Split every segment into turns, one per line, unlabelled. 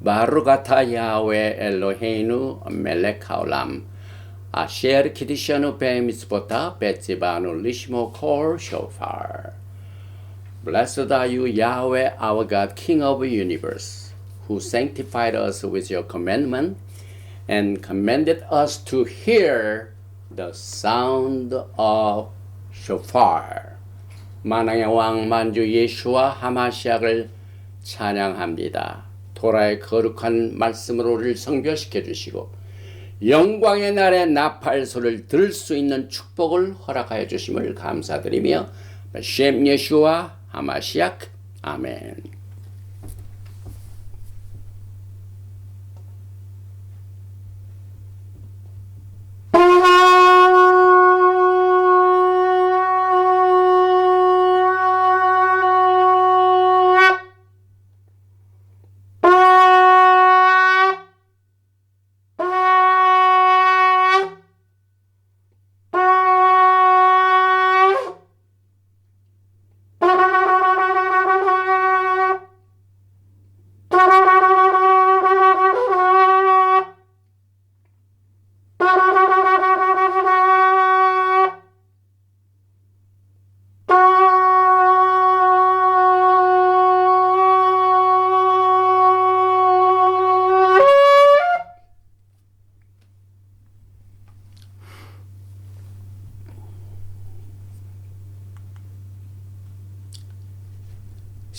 바루가타 야훼 엘로헤이누 멜렉 하올람 아시에르 키디샤누 베미스보타 베츠바누 리시모 콜 쇼파르. Blessed are you, Yahweh, our God, King of the universe, who sanctified us with your commandment and commanded us to hear the sound of shofar. 만왕의 왕 만주 예수와 하마시약을 찬양합니다. 토라의 거룩한 말씀으로 우리를 성별시켜 주시고 영광의 날에 나팔소를 들을 수 있는 축복을 허락하여 주심을 감사드리며 셴 예수와 하마시약 아멘.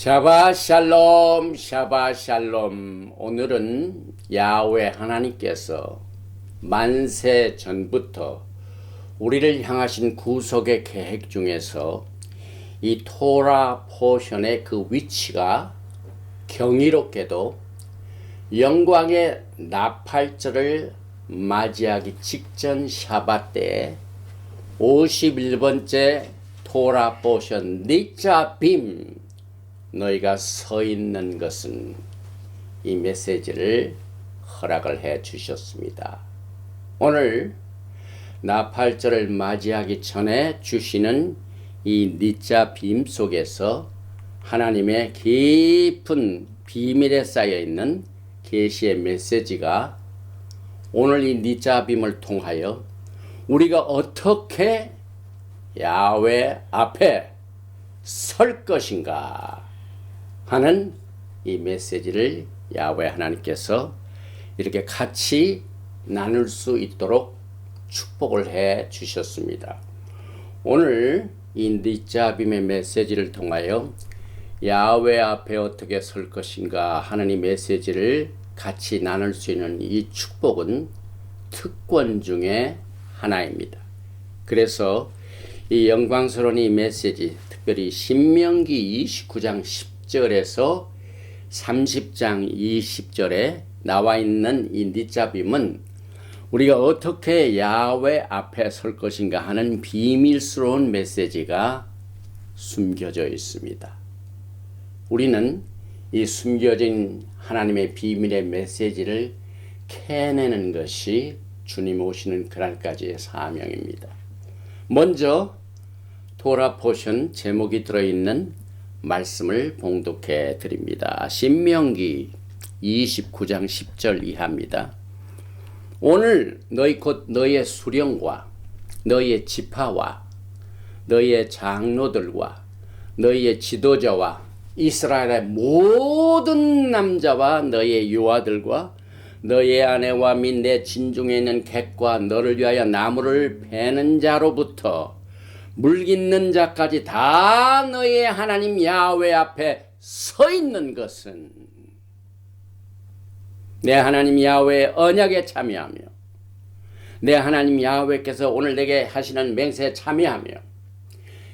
샤바 샬롬, 샤바 샬롬. 오늘은 야훼 하나님께서 만세 전부터 우리를 향하신 구속의 계획 중에서 이 토라 포션의 그 위치가 경이롭게도 영광의 나팔절을 맞이하기 직전 샤바 때에 51번째 토라 포션 니자빔 너희가 서 있는 것은 이 메시지를 허락을 해 주셨습니다. 오늘 나팔절을 맞이하기 전에 주시는 이 니자 빔 속에서 하나님의 깊은 비밀에 쌓여 있는 계시의 메시지가 오늘 이 니자 빔을 통하여 우리가 어떻게 야훼 앞에 설 것인가 하는 이 메시지를 야훼 하나님께서 이렇게 같이 나눌 수 있도록 축복을 해 주셨습니다. 오늘 이 니자빔의 메시지를 통하여 야훼 앞에 어떻게 설 것인가 하는 이 메시지를 같이 나눌 수 있는 이 축복은 특권 중에 하나입니다. 그래서 이 영광스러운 이 메시지, 특별히 신명기 29장 10절에서 30장 20절에 나와 있는 이 니자빔은 우리가 어떻게 야훼 앞에 설 것인가 하는 비밀스러운 메시지가 숨겨져 있습니다. 우리는 이 숨겨진 하나님의 비밀의 메시지를 캐내는 것이 주님 오시는 그날까지의 사명입니다. 먼저 토라 포션 제목이 들어있는 말씀을 봉독해 드립니다. 신명기 29장 10절 이하입니다. 오늘 너희 곧 너희의 수령과 너희의 지파와 너희의 장로들과 너희의 지도자와 이스라엘의 모든 남자와 너희의 유아들과 너희의 아내와 및 내 진중에 있는 객과 너를 위하여 나무를 베는 자로부터 물 깃는 자까지 다 너희의 하나님 야훼 앞에 서 있는 것은 내 하나님 야훼의 언약에 참여하며 내 하나님 야훼께서 오늘 내게 하시는 맹세에 참여하며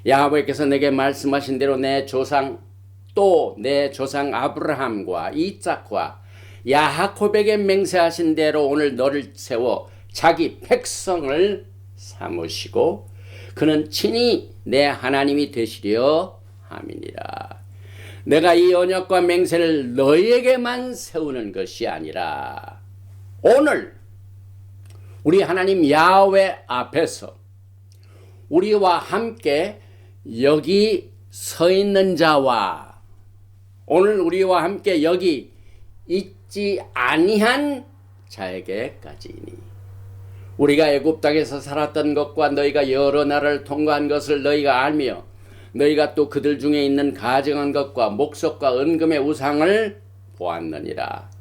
야훼께서 내게 말씀하신 대로 내 조상 또 내 조상 아브라함과 이삭과 야하콥에게 맹세하신 대로 오늘 너를 세워 자기 백성을 삼으시고 그는 친히 내 하나님이 되시려 함이니라. 내가 이 언약과 맹세를 너희에게만 세우는 것이 아니라 오늘 우리 하나님 야훼 앞에서 우리와 함께 여기 서 있는 자와 오늘 우리와 함께 여기 있지 아니한 자에게까지니 우리가 애굽 땅에서 살았던 것과 너희가 여러 나라를 통과한 것을 너희가 알며 너희가 또 그들 중에 있는 가증한 것과 목석과 은금의 우상을 보았느니라.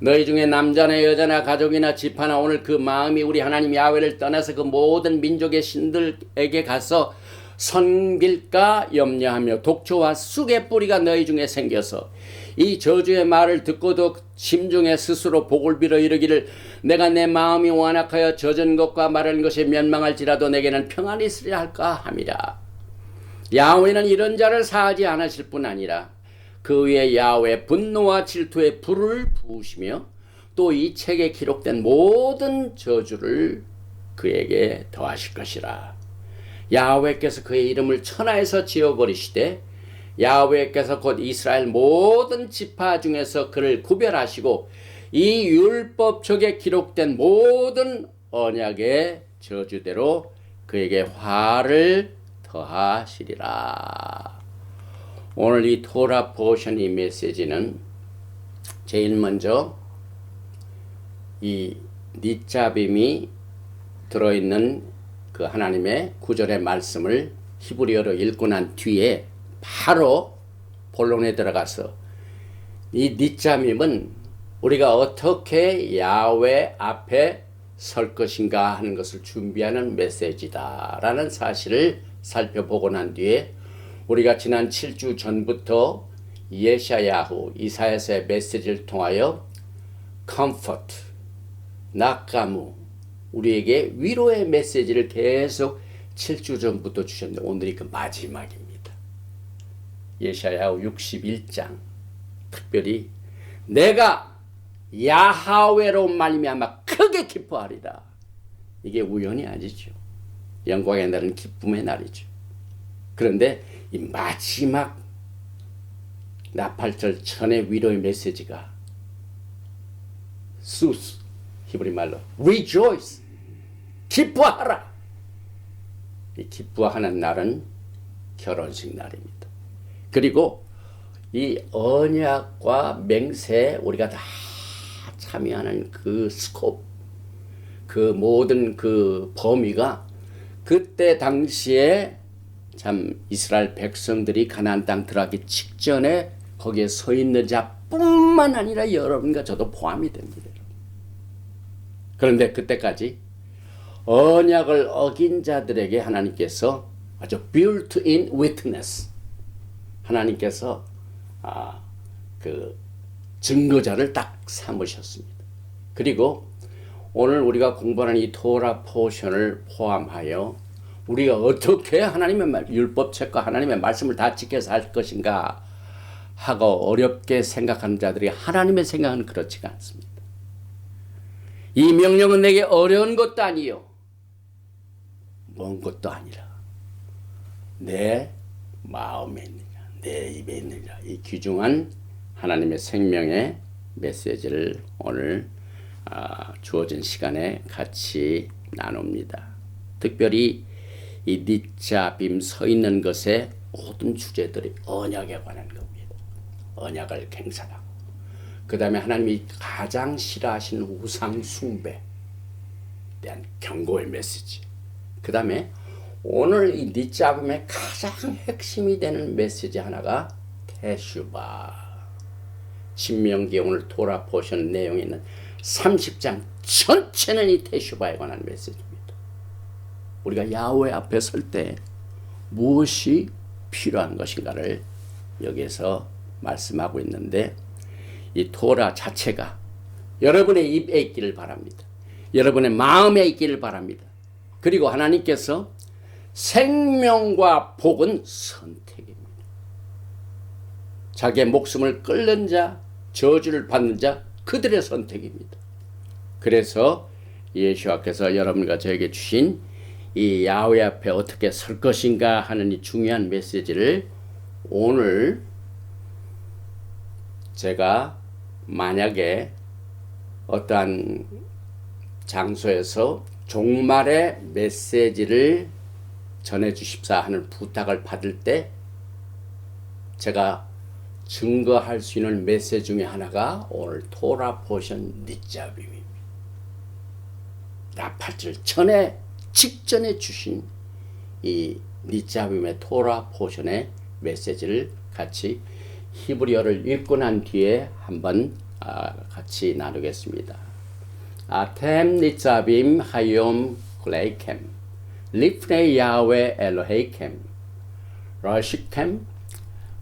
너희 중에 남자나 여자나 가족이나 집하나 오늘 그 마음이 우리 하나님 야훼를 떠나서 그 모든 민족의 신들에게 가서 섬길까 염려하며 독초와 쑥의 뿌리가 너희 중에 생겨서 이 저주의 말을 듣고도 심중에 스스로 복을 빌어 이르기를 내가 내 마음이 완악하여 젖은 것과 마른 것이 멸망할지라도 내게는 평안이 있으려 할까 함이라. 야훼는 이런 자를 사하지 않으실 뿐 아니라 그 위에 야훼 분노와 질투의 불을 부으시며 또 이 책에 기록된 모든 저주를 그에게 더하실 것이라. 야훼께서 그의 이름을 천하에서 지어버리시되 야훼께서 곧 이스라엘 모든 지파 중에서 그를 구별하시고 이 율법책에 기록된 모든 언약의 저주대로 그에게 화를 더하시리라. 오늘 이 토라 포션 이 메시지는 제일 먼저 이 닛자빔이 들어있는 그 하나님의 구절의 말씀을 히브리어로 읽고 난 뒤에 바로 본론에 들어가서 이 닛자빔은 우리가 어떻게 야훼 앞에 설 것인가 하는 것을 준비하는 메시지다라는 사실을 살펴보고 난 뒤에 우리가 지난 7주 전부터 예샤야후 이사야서의 메시지를 통하여 comfort, 낙가무, 우리에게 위로의 메시지를 계속 7주 전부터 주셨는데 오늘이 그 마지막입니다. 예샤야후 61장 특별히 내가 야하웨로 말미암아 크게 기뻐하리라. 이게 우연이 아니죠. 영광의 날은 기쁨의 날이죠. 그런데 이 마지막 나팔절 전의 위로의 메시지가 수스, 히브리 말로 rejoice, 기뻐하라. 이 기뻐하는 날은 결혼식 날입니다. 그리고 이 언약과 맹세에 우리가 다 참여하는 그 스코프, 그 모든 그 범위가 그때 당시에 참 이스라엘 백성들이 가나안 땅 들어가기 직전에 거기에 서 있는 자뿐만 아니라 여러분과 저도 포함이 됩니다. 그런데 그때까지 언약을 어긴 자들에게 하나님께서 아주 built-in witness, 하나님께서 그 증거자를 딱 삼으셨습니다. 그리고 오늘 우리가 공부하는 이 토라 포션을 포함하여 우리가 어떻게 하나님의 율법책과 하나님의 말씀을 다 지켜서 할 것인가 하고 어렵게 생각하는 자들이 하나님의 생각은 그렇지가 않습니다. 이 명령은 내게 어려운 것도 아니요 먼 것도 아니라 내 마음에 있느냐 내 입에 있느냐 이 귀중한 하나님의 생명의 메시지를 오늘 주어진 시간에 같이 나눕니다. 특별히 이 닛자빔 서 있는 것의 모든 주제들이 언약에 관한 겁니다. 언약을 갱산하고 그 다음에 하나님이 가장 싫어하시는 우상 숭배에 대한 경고의 메시지, 그 다음에 오늘 이 닛자빔의 가장 핵심이 되는 메시지 하나가 테슈바. 신명기 오늘 토라 포션 내용에 있는 30장 전체는 이 테슈바에 관한 메시지입니다. 우리가 야훼 앞에 설 때 무엇이 필요한 것인가를 여기에서 말씀하고 있는데 이 토라 자체가 여러분의 입에 있기를 바랍니다. 여러분의 마음에 있기를 바랍니다. 그리고 하나님께서 생명과 복은 선택입니다. 자기의 목숨을 끌는 자, 저주를 받는 자, 그들의 선택입니다. 그래서 예수와께서 여러분과 저에게 주신 이 야훼 앞에 어떻게 설 것인가 하는 이 중요한 메시지를 오늘 제가 만약에 어떠한 장소에서 종말의 메시지를 전해 주십사 하는 부탁을 받을 때 제가 증거할 수 있는 메시지 중에 하나가 오늘 토라 포션 니짜빔입니다. 나팔절 전에 직전에 주신 이 니짜빔의 토라 포션의 메시지를 같이 히브리어를 읽고 난 뒤에 한번 같이 나누겠습니다. 아템 니짜빔 하욤 클레이켐 리프네 야훼 엘로헤이켐 러시켐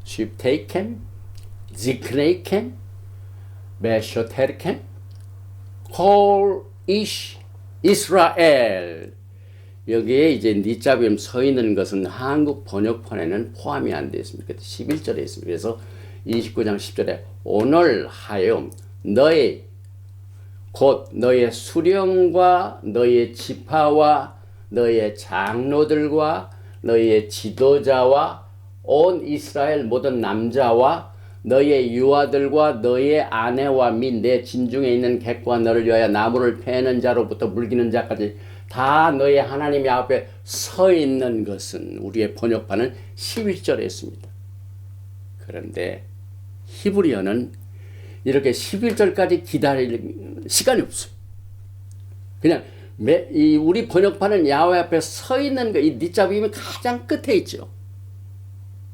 쉽테이켐 지크네이켐 메쇼테르켐 콜 이시 이스라엘. 여기에 이제 니짜빔 서 있는 것은 한국 번역판에는 포함이 안 되어 있습니다. 11절에 있습니다. 그래서 29장 10절에 오늘 하여 너의 곧 너의 수령과 너의 지파와 너의 장로들과 너의 지도자와 온 이스라엘 모든 남자와 너의 유아들과 너의 아내와 및 내 진중에 있는 객과 너를 위하여 나무를 패는 자로부터 물기는 자까지 다 너의 하나님 앞에 서 있는 것은 우리의 번역판은 11절에 있습니다. 그런데 히브리어는 이렇게 11절까지 기다릴 시간이 없어요. 그냥 우리 번역판은 야훼 앞에 서 있는 거, 이 니짜빔이 가장 끝에 있죠.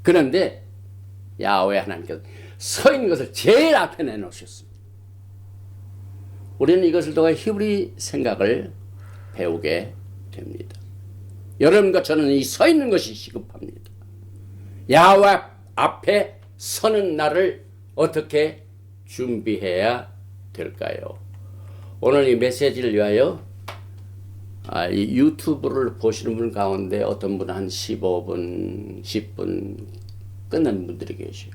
그런데 야훼 하나님께서 서 있는 것을 제일 앞에 내놓으셨습니다. 우리는 이것을 통해 히브리 생각을 배우게 됩니다. 여러분과 저는 이 서 있는 것이 시급합니다. 야훼 앞에 서는 날을 어떻게 준비해야 될까요? 오늘 이 메시지를 위하여 이 유튜브를 보시는 분 가운데 어떤 분은 한 15분, 10분 끝난 분들이 계셔요.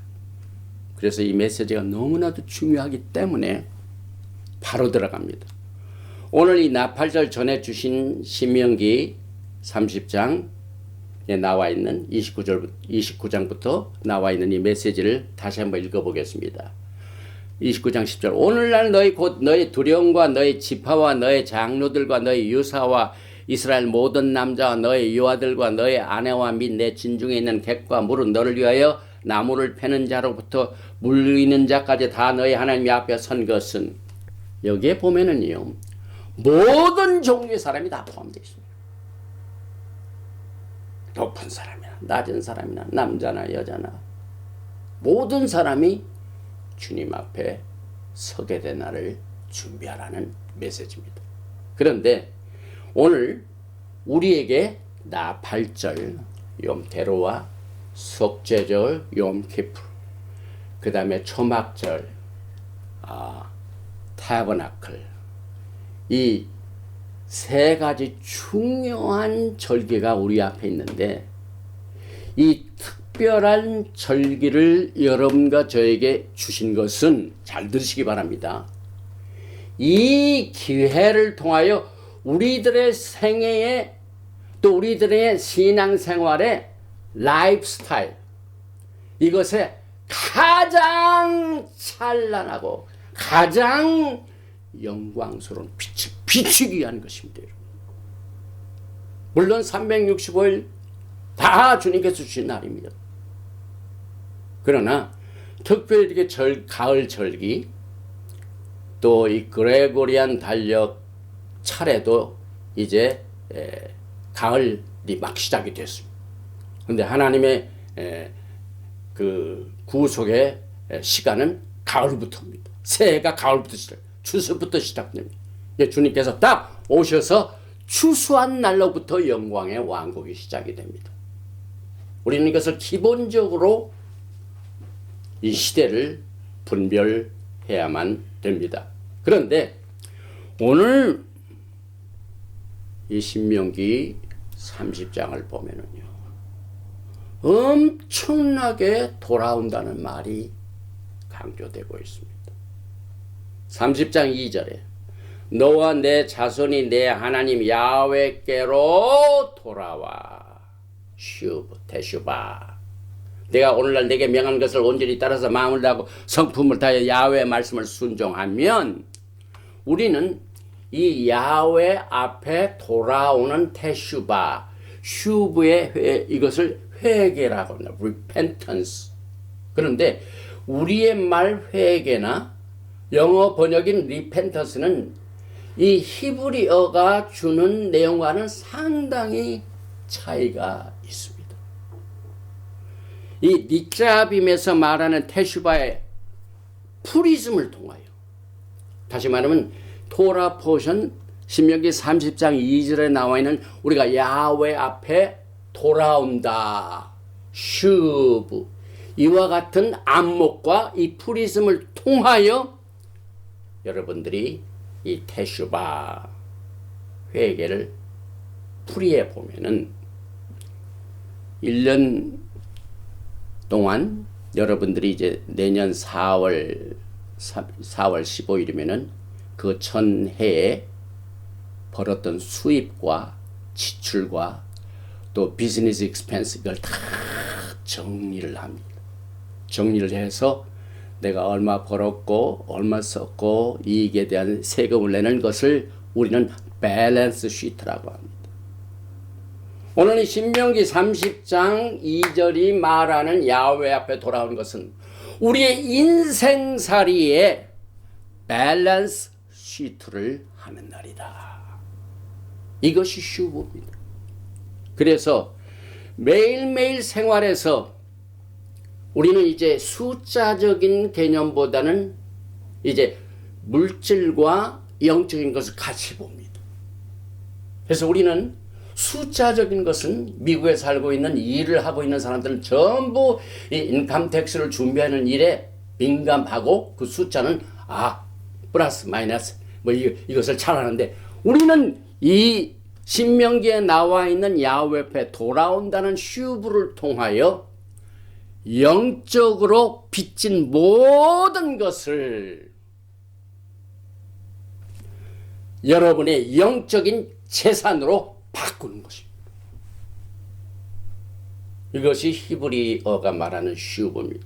그래서 이 메시지가 너무나도 중요하기 때문에 바로 들어갑니다. 오늘 이 나팔절 전에 주신 신명기 30장에 나와 있는 29장부터 나와 있는 이 메시지를 다시 한번 읽어보겠습니다. 29장 10절 오늘날 너희 곧 너희 두령과 너희 지파와 너희 장로들과 너희 유사와 이스라엘 모든 남자와 너희 유아들과 너희 아내와 및 내 진중에 있는 객과 물은 너를 위하여 나무를 패는 자로부터 물리는 자까지 다 너희 하나님 앞에 선 것은 여기에 보면은요 모든 종류의 사람이 다 포함되어 있습니다. 높은 사람이나 낮은 사람이나 남자나 여자나 모든 사람이 주님 앞에 서게 된 날을 준비하라는 메시지입니다. 그런데 오늘 우리에게 나팔절, 욤테루아, 속죄절, 욤키푸, 그 다음에 초막절, 타버나클, 이 세 가지 중요한 절기가 우리 앞에 있는데 이 특별한 절기를 여러분과 저에게 주신 것은 잘 들으시기 바랍니다. 이 기회를 통하여 우리들의 생애에 또 우리들의 신앙생활의 라이프 스타일 이것에 가장 찬란하고 가장 영광스러운 빛을 비추기 위한 것입니다. 물론 365일 다 주님께서 주신 날입니다. 그러나 특별히 이렇게 가을 절기 또 이 그레고리안 달력 차례도 이제 가을이 막 시작이 됐습니다. 그런데 하나님의 그 구속의 시간은 가을부터입니다. 새해가 가을부터 추수부터 시작됩니다. 주님께서 딱 오셔서 추수한 날로부터 영광의 왕국이 시작이 됩니다. 우리는 이것을 기본적으로 이 시대를 분별해야만 됩니다. 그런데 오늘 이 신명기 30장을 보면은요, 엄청나게 돌아온다는 말이 강조되고 있습니다. 30장 2절에 너와 내 자손이 내 하나님 야훼께로 돌아와 슈브 테슈바 내가 오늘날 내게 명한 것을 온전히 따라서 마음을 다하고 성품을 다하여 야훼의 말씀을 순종하면 우리는 이 야훼 앞에 돌아오는 테슈바 슈브의 이것을 회개라고 합니다. repentance. 그런데 우리의 말 회개나 영어 번역인 리펜터스는 이 히브리어가 주는 내용과는 상당히 차이가 있습니다. 이 니짜빔에서 말하는 테슈바의 프리즘을 통하여, 다시 말하면 토라 포션 신명기 30장 2절에 나와 있는 우리가 야훼 앞에 돌아온다, 슈브, 이와 같은 안목과 이 프리즘을 통하여 여러분들이 이 테슈바 회개를 풀이해 보면은 1년 동안 여러분들이 이제 내년 4월 15일이면은 그 전해에 벌었던 수입과 지출과 또 비즈니스 익스펜스 이걸 다 정리를 합니다. 정리를 해서 내가 얼마 벌었고 얼마 썼고 이익에 대한 세금을 내는 것을 우리는 밸런스 시트라고 합니다. 오늘 이 신명기 30장 2절이 말하는 야훼 앞에 돌아온 것은 우리의 인생살이에 밸런스 시트를 하는 날이다. 이것이 슈브입니다. 그래서 매일매일 생활에서 우리는 이제 숫자적인 개념보다는 이제 물질과 영적인 것을 같이 봅니다. 그래서 우리는 숫자적인 것은 미국에 살고 있는 일을 하고 있는 사람들은 전부 이 인컴 텍스를 준비하는 일에 민감하고 그 숫자는 플러스 마이너스 뭐 이것을 잘 하는데, 우리는 이 신명기에 나와 있는 야훼 앞에 돌아온다는 슈브를 통하여 영적으로 빚진 모든 것을 여러분의 영적인 재산으로 바꾸는 것입니다. 이것이 히브리어가 말하는 슈브입니다.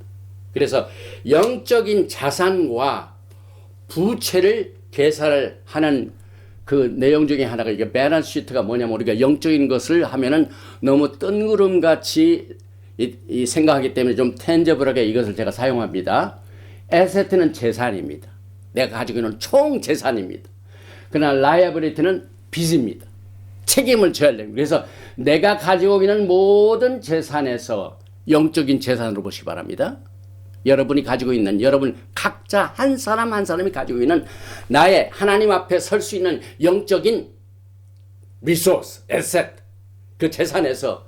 그래서 영적인 자산과 부채를 계산을 하는 그 내용 중에 하나가 이게 밸런스 시트가 뭐냐면, 우리가 영적인 것을 하면은 너무 뜬구름같이 이 생각하기 때문에 좀 텐저블하게 이것을 제가 사용합니다. 에세트는 재산입니다. 내가 가지고 있는 총 재산입니다. 그러나 라이어빌리티는 빚입니다. 책임을 져야 됩니다. 그래서 내가 가지고 있는 모든 재산에서 영적인 재산으로 보시기 바랍니다. 여러분이 가지고 있는, 여러분 각자 한 사람 한 사람이 가지고 있는 나의 하나님 앞에 설 수 있는 영적인 리소스, 에셋, 그 재산에서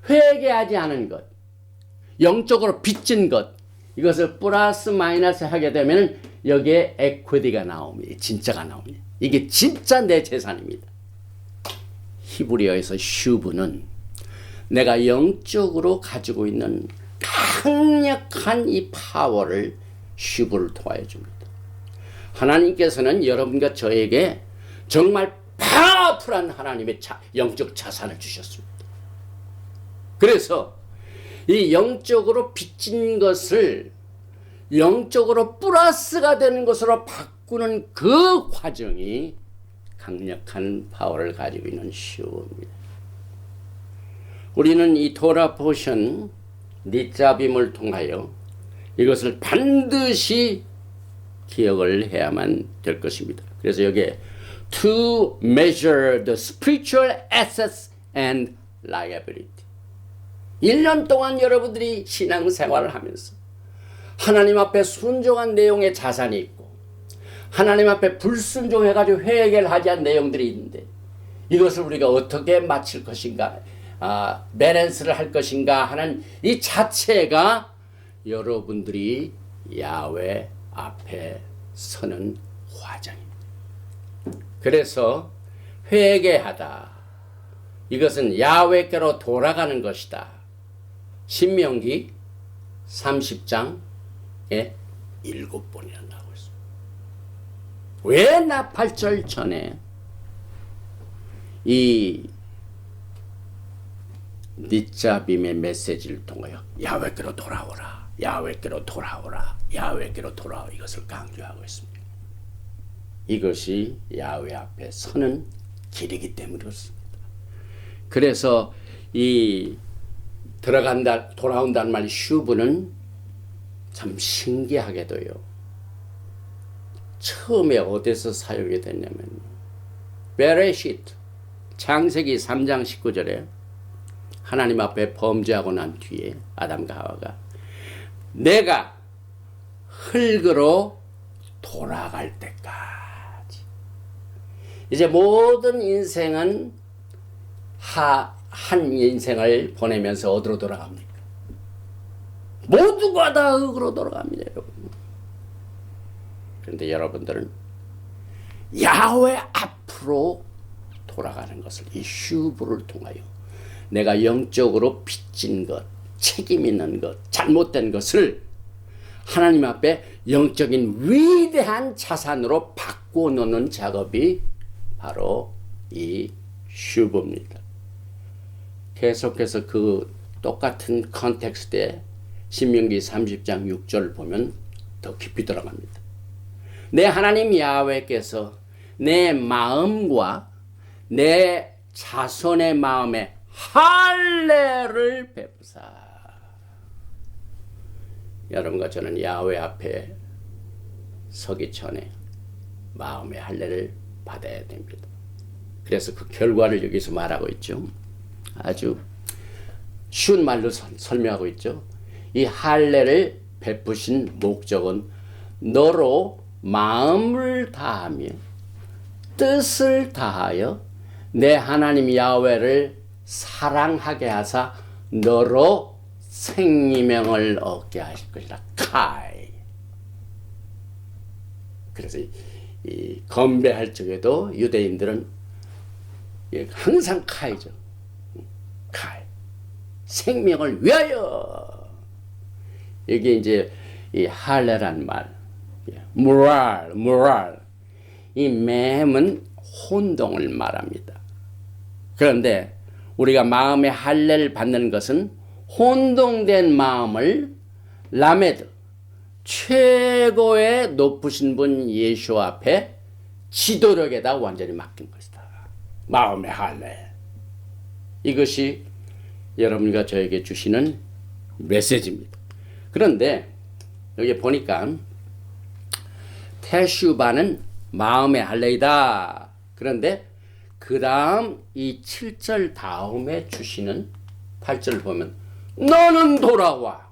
회개하지 않은 것, 영적으로 빚진 것, 이것을 플러스 마이너스 하게 되면 여기에 에퀴티가 나옵니다. 진짜가 나옵니다. 이게 진짜 내 재산입니다. 히브리어에서 슈브는 내가 영적으로 가지고 있는 강력한 이 파워를 슈브를 통하여 줍니다. 하나님께서는 여러분과 저에게 정말 파워풀한 하나님의 영적 자산을 주셨습니다. 그래서 이 영적으로 빚진 것을 영적으로 플러스가 되는 것으로 바꾸는 그 과정이 강력한 파워를 가지고 있는 슈브입니다. 우리는 이 토라 포션 니짜빔을 통하여 이것을 반드시 기억을 해야만 될 것입니다. 그래서 여기에 to measure the spiritual assets and liability. 1년 동안 여러분들이 신앙생활을 하면서 하나님 앞에 순종한 내용의 자산이 있고 하나님 앞에 불순종해가지고 회개를 하지 않은 내용들이 있는데, 이것을 우리가 어떻게 마칠 것인가, 밸런스를 할 것인가 하는 이 자체가 여러분들이 야훼 앞에 서는 과정입니다. 그래서 회개하다, 이것은 야훼께로 돌아가는 것이다. 신명기 30장에 7번이나 나오고 있습니다. 왜 나 8절 전에 이 니짜빔의 메시지를 통하여 야훼께로 돌아오라, 야훼께로 돌아오라, 야훼께로 돌아오라, 이것을 강조하고 있습니다. 이것이 야훼 앞에 서는 길이기 때문에 그렇습니다. 그래서 이 돌아온다는 말 슈브는 참 신기하게도요. 처음에 어디서 사용이 됐냐면 베레시트 창세기 3장 19절에 하나님 앞에 범죄하고 난 뒤에 아담과 하와가 내가 흙으로 돌아갈 때까지 이제 모든 인생은 한 인생을 보내면서 어디로 돌아갑니까? 모두가 다 흙으로 돌아갑니다, 여러분. 그런데 여러분들은 야훼 앞으로 돌아가는 것을 이 슈브를 통하여 내가 영적으로 빚진 것, 책임 있는 것, 잘못된 것을 하나님 앞에 영적인 위대한 자산으로 바꿔놓는 작업이 바로 이 슈브입니다. 계속해서 그 똑같은 컨텍스트에 신명기 30장 6절 보면 더 깊이 들어갑니다. 내 하나님 야훼께서 내 마음과 내 자손의 마음에 할례를 베푸사. 여러분과 저는 야훼 앞에 서기 전에 마음의 할례를 받아야 됩니다. 그래서 그 결과를 여기서 말하고 있죠. 아주 쉬운 말로 설명하고 있죠. 이 할례를 베푸신 목적은 너로 마음을 다하며 뜻을 다하여 내 하나님 야훼를 사랑하게 하사 너로 생명을 얻게 하실 것이라. 카이. 그래서 이 건배할 적에도 유대인들은 항상 카이죠. 카이. 생명을 위하여. 이게 이제 이 할례란 말. 모랄. 이 맴은 혼동을 말합니다. 그런데 우리가 마음의 할례를 받는 것은 혼동된 마음을 라메드 최고의 높으신 분 예수 앞에 지도력에다 완전히 맡긴 것이다. 마음의 할례. 이것이 여러분과 저에게 주시는 메시지입니다. 그런데 여기 보니까 테슈바는 마음의 할례이다. 그런데 그 다음 이 7절 다음에 주시는 8절을 보면 너는 돌아와.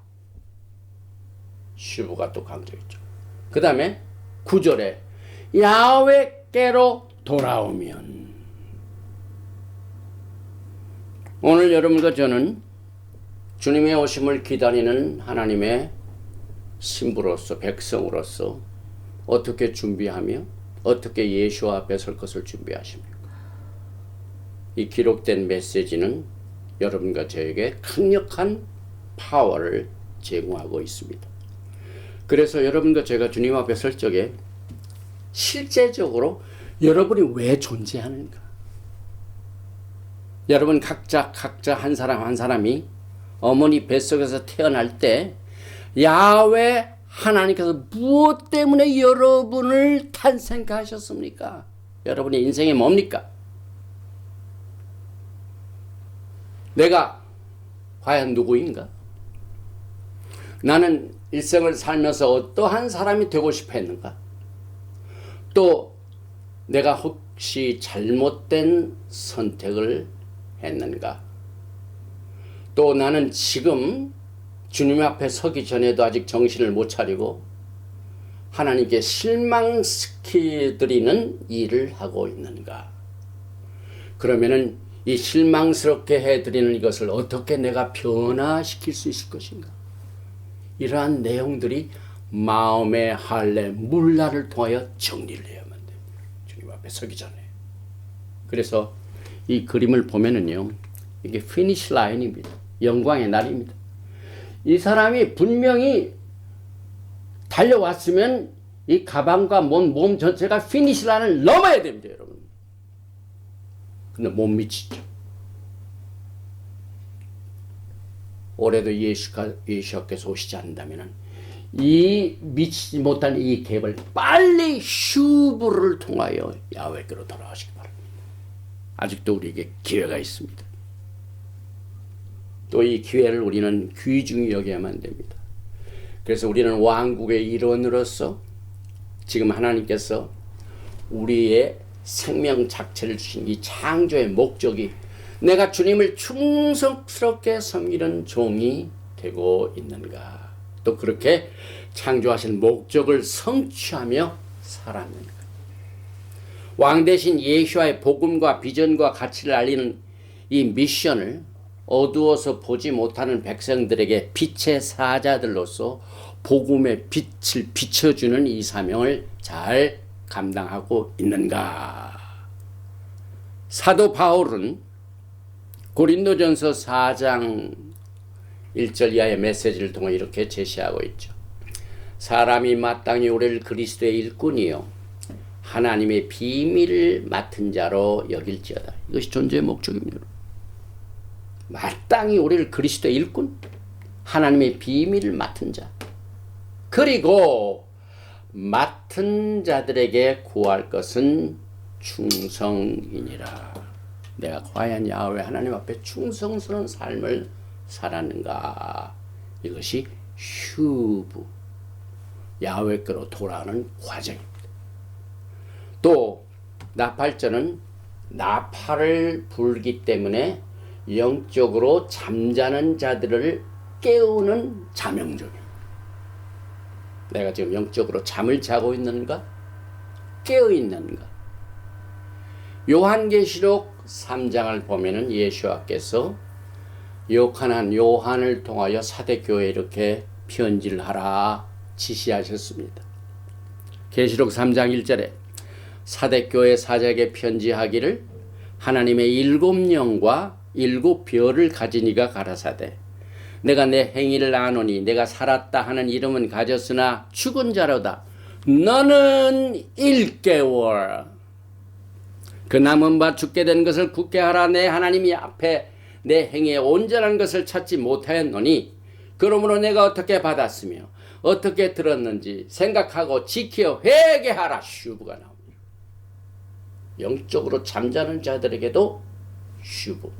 슈브가 또 강조했죠. 그 다음에 9절에 야훼께로 돌아오면. 오늘 여러분과 저는 주님의 오심을 기다리는 하나님의 신부로서 백성으로서 어떻게 준비하며 어떻게 예수 앞에 설 것을 준비하십니까? 이 기록된 메시지는 여러분과 저에게 강력한 파워를 제공하고 있습니다. 그래서 여러분과 제가 주님 앞에 설 적에 실제적으로 여러분이 왜 존재하는가? 여러분 각자 한 사람 한 사람이 어머니 뱃속에서 태어날 때 야훼 하나님께서 무엇 때문에 여러분을 탄생하셨습니까? 여러분의 인생이 뭡니까? 내가 과연 누구인가? 나는 일생을 살면서 어떠한 사람이 되고 싶어 했는가? 또 내가 혹시 잘못된 선택을 했는가? 또 나는 지금 주님 앞에 서기 전에도 아직 정신을 못 차리고 하나님께 실망시켜드리는 일을 하고 있는가? 그러면은 이 실망스럽게 해드리는 이것을 어떻게 내가 변화시킬 수 있을 것인가? 이러한 내용들이 마음의 할례 물날을 통하여 정리를 해야만 됩니다. 주님 앞에 서기 전에. 그래서 이 그림을 보면은요, 이게 피니시 라인입니다. 영광의 날입니다. 이 사람이 분명히 달려왔으면 이 가방과 몸 전체가 피니시 라인을 넘어야 됩니다, 여러분. 근데 못 미치죠. 올해도 예수께서 오시지 않는다면 이 미치지 못한 이 갭을 빨리 슈브를 통하여 야훼께로 돌아가시기 바랍니다. 아직도 우리에게 기회가 있습니다. 또 이 기회를 우리는 귀중히 여겨야만 됩니다. 그래서 우리는 왕국의 일원으로서 지금 하나님께서 우리의 생명 자체를 주신 이 창조의 목적이 내가 주님을 충성스럽게 섬기는 종이 되고 있는가, 또 그렇게 창조하신 목적을 성취하며 살았는가. 왕 대신 예수와의 복음과 비전과 가치를 알리는 이 미션을 어두워서 보지 못하는 백성들에게 빛의 사자들로서 복음의 빛을 비춰주는 이 사명을 잘 감당하고 있는가. 사도 바울은 고린도전서 4장 1절 이하의 메시지를 통해 이렇게 제시하고 있죠. 사람이 마땅히 우리를 그리스도의 일꾼이요 하나님의 비밀을 맡은 자로 여길지어다. 이것이 존재의 목적입니다. 마땅히 우리를 그리스도의 일꾼, 하나님의 비밀을 맡은 자, 그리고 맡은 자들에게 구할 것은 충성이니라. 내가 과연 야훼 하나님 앞에 충성스러운 삶을 살았는가. 이것이 슈브, 야훼께로 돌아오는 과정입니다. 또 나팔전은 나팔을 불기 때문에 영적으로 잠자는 자들을 깨우는 자명종입니다. 내가 지금 영적으로 잠을 자고 있는가? 깨어 있는가? 요한계시록 3장을 보면은 예수와께서 요한한 요한을 통하여 사대교회에 이렇게 편지를 하라 지시하셨습니다. 계시록 3장 1절에 사대교회 사자에게 편지하기를 하나님의 7영과 7별을 가진 이가 가라사대 내가 내 행위를 아노니 내가 살았다 하는 이름은 가졌으나 죽은 자로다. 너는 1개월 그 남은 바 죽게 된 것을 굳게 하라. 내 하나님이 앞에 내 행위에 온전한 것을 찾지 못하였노니 그러므로 내가 어떻게 받았으며 어떻게 들었는지 생각하고 지켜 회개하라. 슈브가 나옵니다. 영적으로 잠자는 자들에게도 슈브,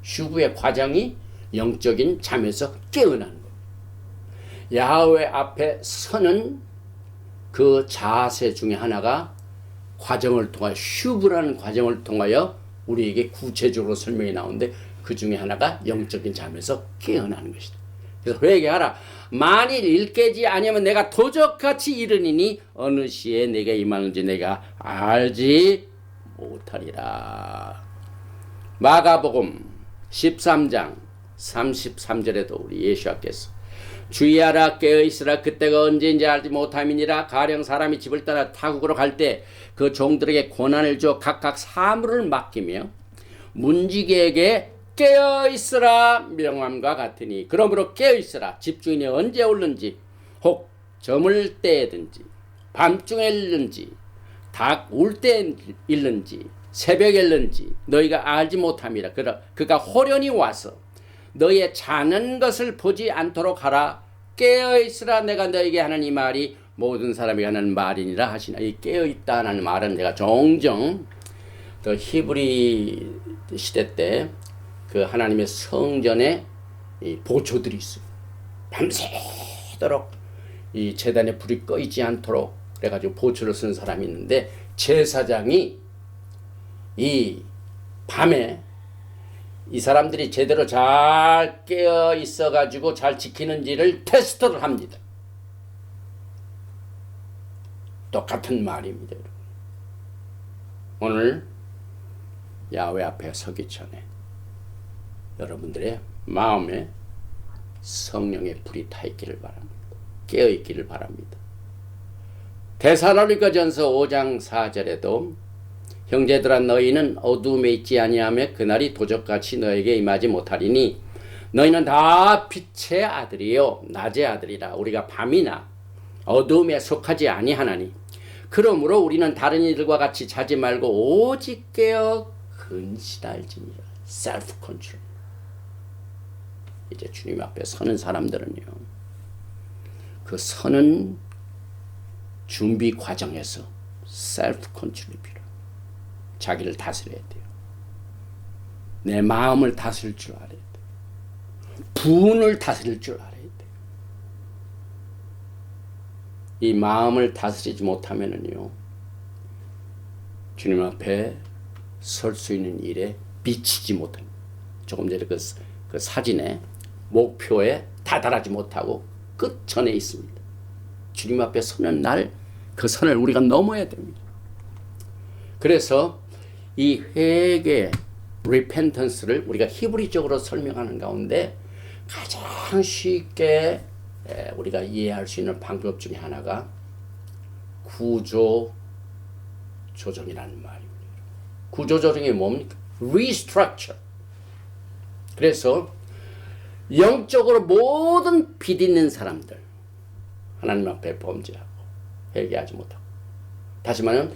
슈브의 과정이 영적인 잠에서 깨어나는 겁니다. 야훼 앞에 서는 그 자세 중에 하나가 과정을 통하여 슈브라는 과정을 통하여 우리에게 구체적으로 설명이 나오는데 그 중에 하나가 영적인 잠에서 깨어나는 것이다. 그래서 회개하라. 만일 일깨지 아니하면 내가 도적같이 이르니니 어느 시에 내게 임하는지 내가 알지 못하리라. 마가복음 13장 33절에도 우리 예수께서 주의하라 깨어있으라 그때가 언제인지 알지 못함이니라. 가령 사람이 집을 따라 타국으로 갈 때 그 종들에게 권한을 줘 각각 사물을 맡기며 문지기에게 깨어있으라 명함과 같으니 그러므로 깨어있으라. 집주인이 언제 올는지 혹 저물 때든지 밤중에 일는지 닭 울 때 일는지 새벽에 일는지 너희가 알지 못함이라. 그가 호련히 와서 너희의 자는 것을 보지 않도록 하라. 깨어있으라. 내가 너에게 하는 이 말이 모든 사람이 하는 말이니라 하시나. 이 깨어있다는 말은 제가 종종 그 히브리 시대 때 그 하나님의 성전에 이 보초들이 있어요. 밤새도록 이 제단에 불이 꺼지지 않도록 그래가지고 보초를 쓴 사람이 있는데 제사장이 이 밤에 이 사람들이 제대로 잘 깨어 있어가지고 잘 지키는지를 테스트를 합니다. 똑같은 말입니다. 오늘 야훼 앞에 서기 전에 여러분들의 마음에 성령의 불이 타 있기를 바랍니다. 깨어 있기를 바랍니다. 데살로니가전서 5장 4절에도 형제들아 너희는 어두움에 있지 아니하며 그날이 도적같이 너에게 임하지 못하리니 너희는 다 빛의 아들이요 낮의 아들이라. 우리가 밤이나 어두움에 속하지 아니하나니 그러므로 우리는 다른 이들과 같이 자지 말고 오직 깨어 근신할지니라. 셀프 컨트롤. 이제 주님 앞에 서는 사람들은요, 그 서는 준비 과정에서 셀프 컨트롤이 필요해요. 자기를 다스려야 돼요. 내 마음을 다스릴 줄 알아야 돼요. 분을 다스릴 줄 알아야 돼요. 이 마음을 다스리지 못하면은요, 주님 앞에 설 수 있는 일에 미치지 못합니다. 조금 전에 그 사진에 목표에 다다르지 못하고 끝전에 있습니다. 주님 앞에 서는 날 그 선을 우리가 넘어야 됩니다. 그래서 이 회개, repentance를 우리가 히브리적으로 설명하는 가운데 가장 쉽게 우리가 이해할 수 있는 방법 중에 하나가 구조 조정이라는 말입니다. 구조 조정이 뭡니까? restructure. 그래서 영적으로 모든 빚 있는 사람들, 하나님 앞에 범죄하고 회개하지 못하고, 다시 말하면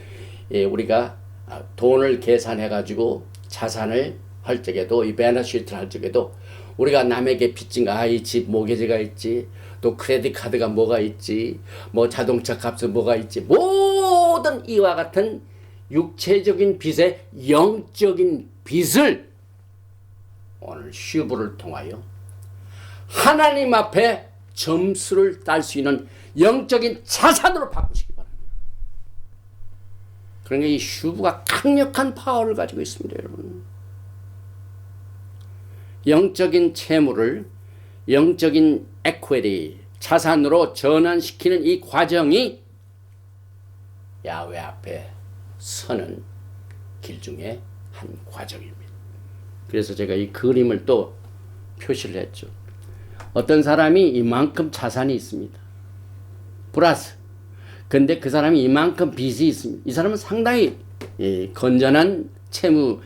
우리가 돈을 계산해 가지고 자산을 할 적에도, 이 밸런스시트를 할 적에도 우리가 남에게 빚진 거, 이 집 모기지가 있지, 또 크레딧 카드가 뭐가 있지, 뭐 자동차 값은 뭐가 있지, 모든 이와 같은 육체적인 빚의 영적인 빚을 오늘 슈브를 통하여 하나님 앞에 점수를 딸 수 있는 영적인 자산으로 바꾸시기 바랍니다. 그러니까 이 슈브가 강력한 파워를 가지고 있습니다, 여러분. 영적인 채무를 영적인 equity, 자산으로 전환시키는 이 과정이 야훼 앞에 서는 길 중에 한 과정입니다. 그래서 제가 이 그림을 또 표시를 했죠. 어떤 사람이 이만큼 자산이 있습니다. 플러스. 근데 그 사람이 이만큼 빚이 있습니다. 이 사람은 상당히 건전한 채무,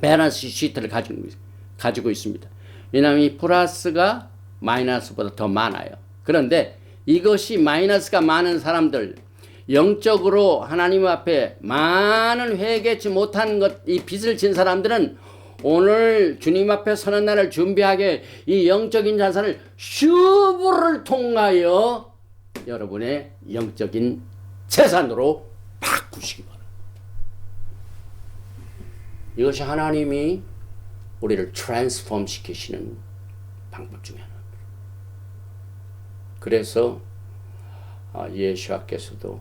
밸런스 시트를 가지고 있습니다. 왜냐하면 이 플러스가 마이너스보다 더 많아요. 그런데 이것이 마이너스가 많은 사람들, 영적으로 하나님 앞에 많은 회개치 못한 것, 이 빚을 진 사람들은 오늘 주님 앞에 서는 날을 준비하게 이 영적인 자산을 슈브를 통하여 여러분의 영적인 재산으로 바꾸시기 바랍니다. 이것이 하나님이 우리를 트랜스폼 시키시는 방법 중에 하나입니다. 그래서 예수께서도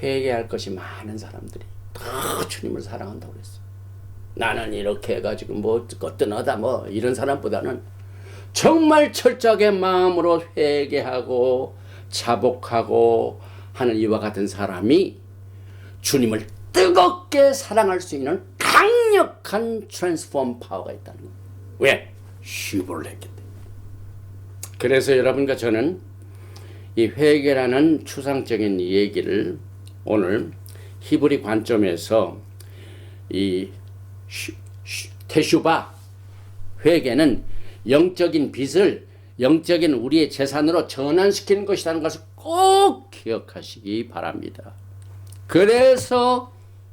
회개할 것이 많은 사람들이 더 주님을 사랑한다고 그랬어요. 나는 이렇게 해가지고 뭐 거뜬하다 뭐 이런 사람보다는 정말 철저하게 마음으로 회개하고 자복하고 하는 이와 같은 사람이 주님을 뜨겁게 사랑할 수 있는 강력한 트랜스폼 파워가 있다는 거예요. 왜? 슈브를 했기 때문에. 그래서 여러분과 저는 이 회개라는 추상적인 얘기를 오늘 히브리 관점에서 이 테슈바, 회개는 영적인 빚을 영적인 우리의 재산으로 전환시키는 것이라는 것을 꼭 기억하시기 바랍니다. 그래서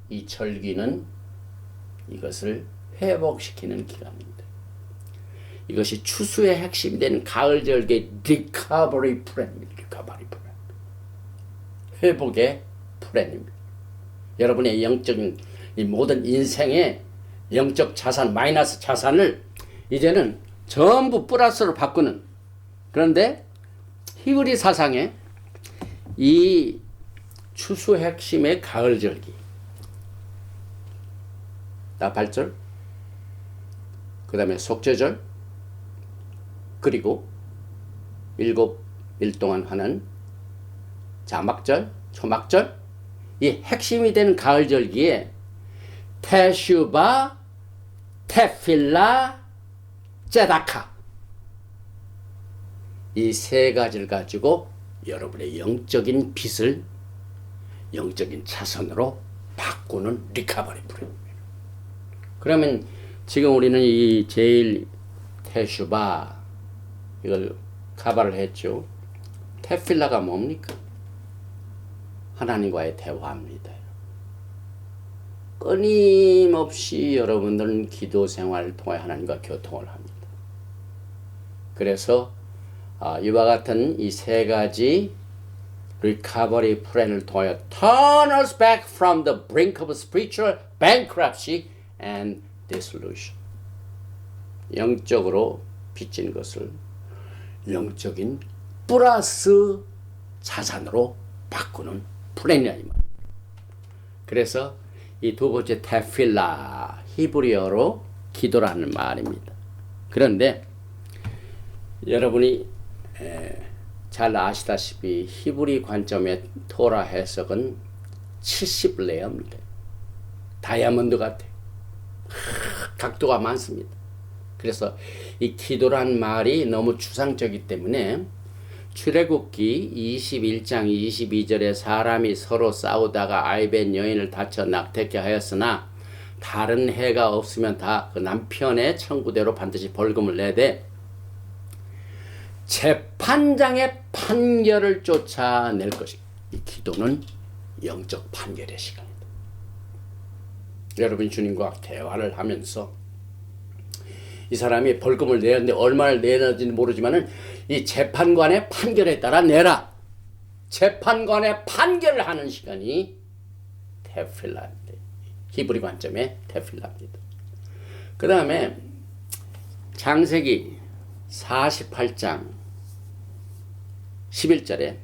이 절기는 이것을 회복시키는 기간입니다. 이것이 추수의 핵심이 되는 가을 절기의 리커버리 플랜입니다. 리커버리 플랜. 회복의 플랜입니다. 여러분의 영적인 이 모든 인생의 영적 자산, 마이너스 자산을 이제는 전부 플러스로 바꾸는, 그런데 히브리 사상에 이 추수 핵심의 가을 절기, 나팔절, 그 다음에 속죄절, 그리고 7일 동안 하는 자막절, 초막절, 이 핵심이 되는 가을 절기에 테슈바, 테필라, 제다카, 이 세 가지를 가지고 여러분의 영적인 빚을 영적인 자산으로 바꾸는 리커버리 프로입니다. 그러면 지금 우리는 이 제일 테슈바 이걸 카바를 했죠. 테필라가 뭡니까? 하나님과의 대화입니다. 끊임없이 여러분들은 기도 생활을 통해 하나님과 교통을 합니다. 그래서 이와 같은 이 세 가지 리커버리 플랜을 통하여 turn us back from the brink of spiritual bankruptcy and dissolution. 영적으로 빚진 것을 영적인 플러스 자산으로 바꾸는 플랜이야 이 말. 그래서 이 두 번째 테필라 히브리어로 기도라는 말입니다. 그런데 여러분이 잘 아시다시피 히브리 관점의 토라 해석은 70레어입니다. 다이아몬드 같아. 각도가 많습니다. 그래서 이 기도란 말이 너무 추상적이기 때문에 출애굽기 21장 22절에 사람이 서로 싸우다가 아이벤 여인을 다쳐 낙태케 하였으나 다른 해가 없으면 다 그 남편의 청구대로 반드시 벌금을 내되 재판장의 판결을 쫓아낼 것이다. 이 기도는 영적 판결의 시간이다. 여러분 주님과 대화를 하면서 이 사람이 벌금을 내는데 얼마를 내는지는 모르지만은 이 재판관의 판결에 따라 내라. 재판관의 판결을 하는 시간이 테필라입니다. 히브리 관점의 테필라입니다. 그 다음에 창세기 48장 11절에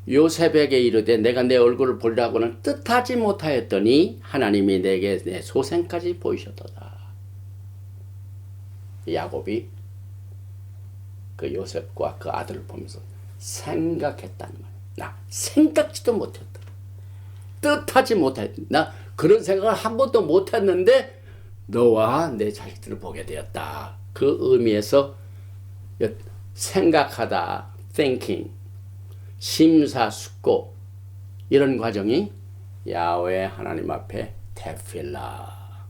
요셉에게 이르되 내가 내 얼굴을 보리라고는 뜻하지 못하였더니 하나님이 내게 내 소생까지 보이셨도다. 야곱이 그 요셉과 그 아들을 보면서 생각했다는 말이야. 나 생각지도 못했다. 뜻하지 못했다. 나 그런 생각을 한 번도 못했는데 너와 내 자식들을 보게 되었다. 그 의미에서 생각하다, thinking, 심사숙고 이런 과정이 야훼 하나님 앞에 테필라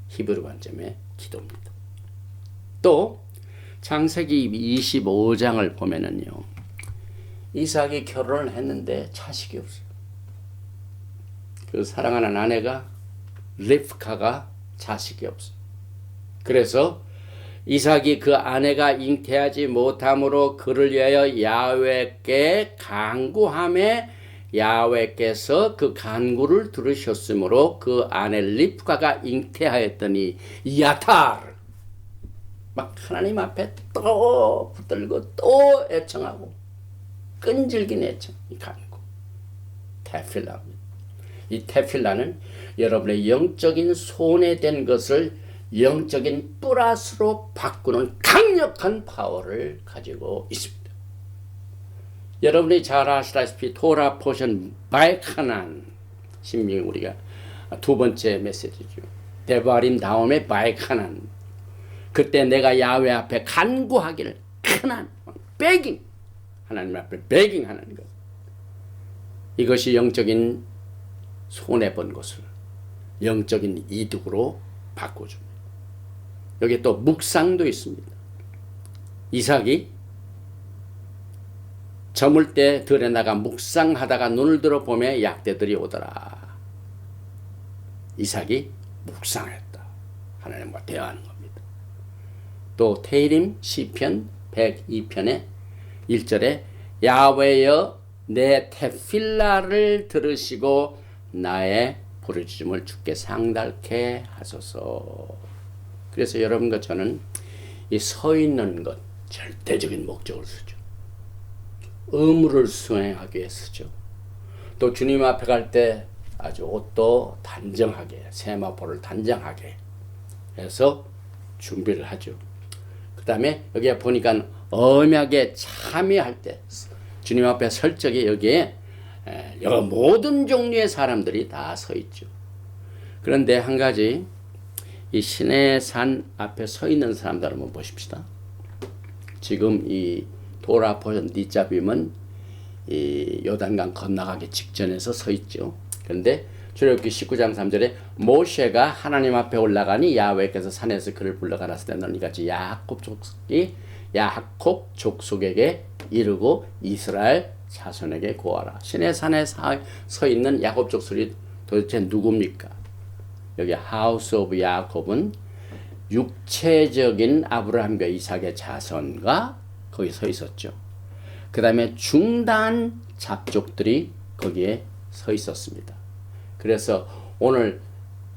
히브리 관점의 기도입니다. 또 창세기 25장을 보면은요, 이삭이 결혼을 했는데 자식이 없어요. 그 사랑하는 아내가 리브카가 자식이 없어요. 그래서 이삭이 그 아내가 잉태하지 못함으로 그를 위하여 야훼께 간구하매 야훼께서 그 간구를 들으셨으므로 그 아내 리브카가 잉태하였더니 야탈 막 하나님 앞에 또 붙들고 또 애청하고 끈질긴 애청 이 간구 테필라입니다. 이 테필라는 여러분의 영적인 손해된 것을 영적인 플러스로 바꾸는 강력한 파워를 가지고 있습니다. 여러분이 잘 아시다시피 토라 포션 바이카난 신명이 우리가 두 번째 메시지죠. 데바림 다음에 바이카난 그때 내가 야훼 앞에 간구하기를 크난 베깅 하나님 앞에 베깅하는 것 이것이 영적인 손해본 것을 영적인 이득으로 바꿔줍니다. 여기 또 묵상도 있습니다. 이삭이 저물 때 들에 나가 묵상하다가 눈을 들어 보매 약대들이 오더라. 이삭이 묵상했다. 하나님과 대화하는 겁니다. 또 테일림 시편 102편의 1절에 야훼여 내 테필라를 들으시고 나의 부르짖음을 주께 상달케 하소서. 그래서 여러분과 저는 이 서 있는 것 절대적인 목적을 쓰죠. 의무를 수행하기 위해 쓰죠. 또 주님 앞에 갈 때 아주 옷도 단정하게 세마포를 단정하게 해서 준비를 하죠. 그 다음에 여기에 보니까 엄하게 참여할 때 주님 앞에 설 적에 여기에 모든 종류의 사람들이 다 서 있죠. 그런데 한 가지 이 신의 산 앞에 서 있는 사람들 한번 보십시다. 지금 이 도라 포션 니자빔은 이 요단강 건너가기 직전에서 서 있죠. 그런데 출애굽기 19장 3절에 모세가 하나님 앞에 올라가니 야훼께서 산에서 그를 불러가라사 때 너는 이같이 야곱 족속에게 이르고 이스라엘 자손에게 고하라. 신의 산에 서 있는 야곱 족속이 도대체 누굽니까? 여기 하우스 오브 야곱은 육체적인 아브라함과 이삭의 자손과 거기 서 있었죠. 그 다음에 중단 잡족들이 거기에 서 있었습니다. 그래서 오늘